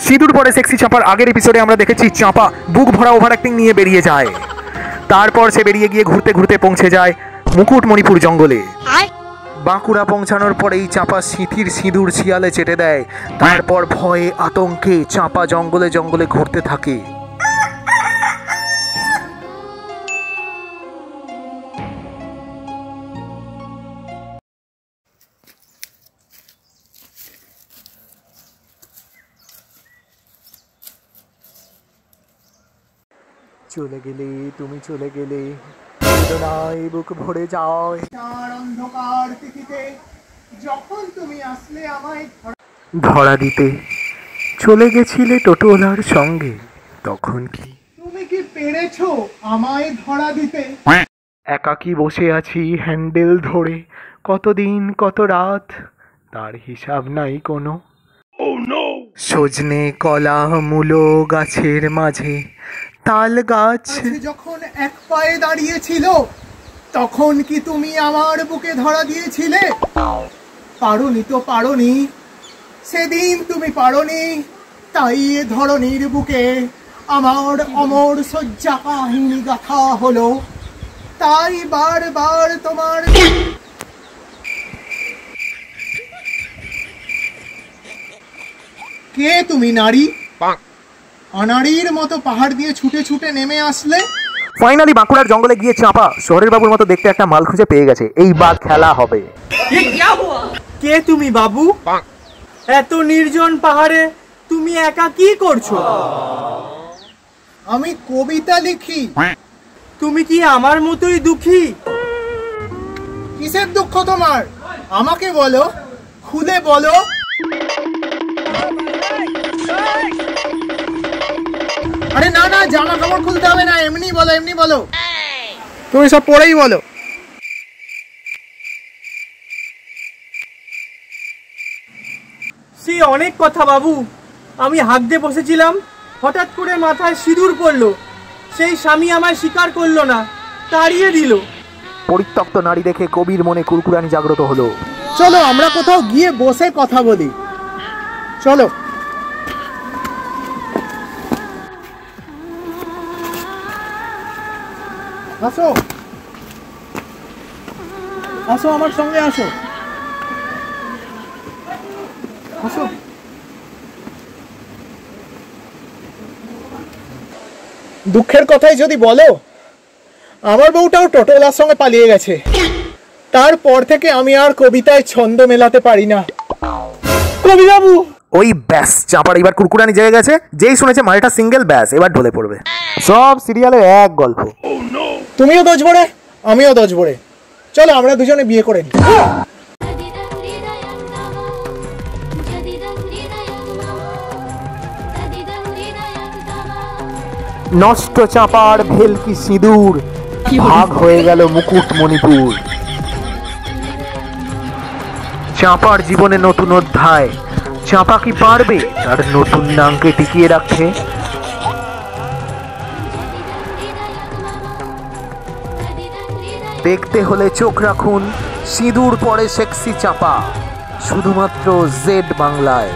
সিঁদুর পরে সেক্সি চাঁপার আগের এপিসোডে আমরা দেখেছি চাঁপা বুক ভরা ওভার অ্যাক্টিং নিয়ে বেরিয়ে যায়। তারপর সে বেরিয়ে গিয়ে ঘুরতে ঘুরতে পৌঁছে যায় মুকুটমণিপুর জঙ্গলে। বাঁকুড়া পৌঁছানোর পরেই চাঁপা সিঁথির সিঁদুর শিয়ালে চেটে দেয়। তারপর ভয়ে আতঙ্কে চাঁপা জঙ্গলে জঙ্গলে ঘুরতে থাকে। চলে গেলে তুমি চলে গেলে বেদনায় বুক ভরে যায়। অন্ধকার তিথিতে যখন তুমি আসলে আমায় ধরা দিতে চলে গেছিলে টোটোলার সঙ্গে, তখন কি তুমি কি পেরেছো আমায় ধরা দিতে? একাকী বসে আছি হ্যান্ডেল ধরে, কতদিন কত রাত তার হিসাব নাই কোনো। সজনে কলা মূলো গাছের মাঝে তাল গাছ যখন এক পায়ে দাঁড়িয়েছিল, তখন কি তুমি আমার বুকে ধরা দিয়েছিলে? পারোনি তো পারোনি, সেদিন তুমি পারোনি, তাই এ ধরনীর বুকে আমার অমর শয্যা কাহিনী গাথা হলো। তাই বারবার তোমার কে তুমি নারী? অনারীর মতো পাহাড় দিয়ে ছুটে ছুটে নেমে আসলে। ফাইনালি বাঁকুড়ার জঙ্গলে গিয়ে চাঁপা শহরের বাবুর মতো দেখতে একটা মাল খুঁজে পেয়ে গেছে। এইবার খেলা হবে। কে তুমি বাবু? এত নির্জন পাহাড়ে তুমি একা কি করছো? আমি কবিতা লিখি। তুমি কি আমার মতোই দুঃখী? কিসের দুঃখ তোমার? আমাকে বলো, খুলে বলো। আরে না না, জামা কাপড় খুলতে হবে না, এমনি বলো এমনি বলো। তুমি সব পরেই বলো। সে অনেক কথা বাবু। আমি হাঁকতে বসেছিলাম, হঠাৎ করে মাথায় সিঁদুর পড়লো। সেই স্বামী আমায় স্বীকার করলো না, তাড়িয়ে দিল। পরিত্যক্ত নারী দেখে কবির মনে কুরকুরানি জাগ্রত হলো। চলো আমরা কোথাও গিয়ে বসে কথা বলি, চলো। আসো আসো, আমার সঙ্গে আসো, আসো। দুঃখের কথাই যদি বলো, আমার বউটাও টোটোলার সঙ্গে পালিয়ে গেছে। তারপর থেকে আমি আর কবিতায় ছন্দ মেলাতে পারি না। কবি বাবু, ওই ব্যাস চাপার এবার কুরকুরানি জেগে গেছে। যেই শুনেছে মালটা সিঙ্গেল, ব্যাস এবার ঢলে পড়বে। সব সিরিয়ালের এক গল্প। তুমিও দোজ ভরে, আমিও দোজ ভরে। চলো আমরা দুজনে বিয়ে করে নিই। নষ্ট চাপার ভেলকি সিঁদুর, ভাগ হয়ে গেল মুকুটমণিপুর। চাপার জীবনে নতুন অধ্যায়। চাপা কি পারবে তার নতুন নামকে টিকিয়ে রাখতে? দেখতে হলে চোখ রাখুন সিঁদুর পরে সেক্সি চাপা, শুধুমাত্র জেড বাংলায়।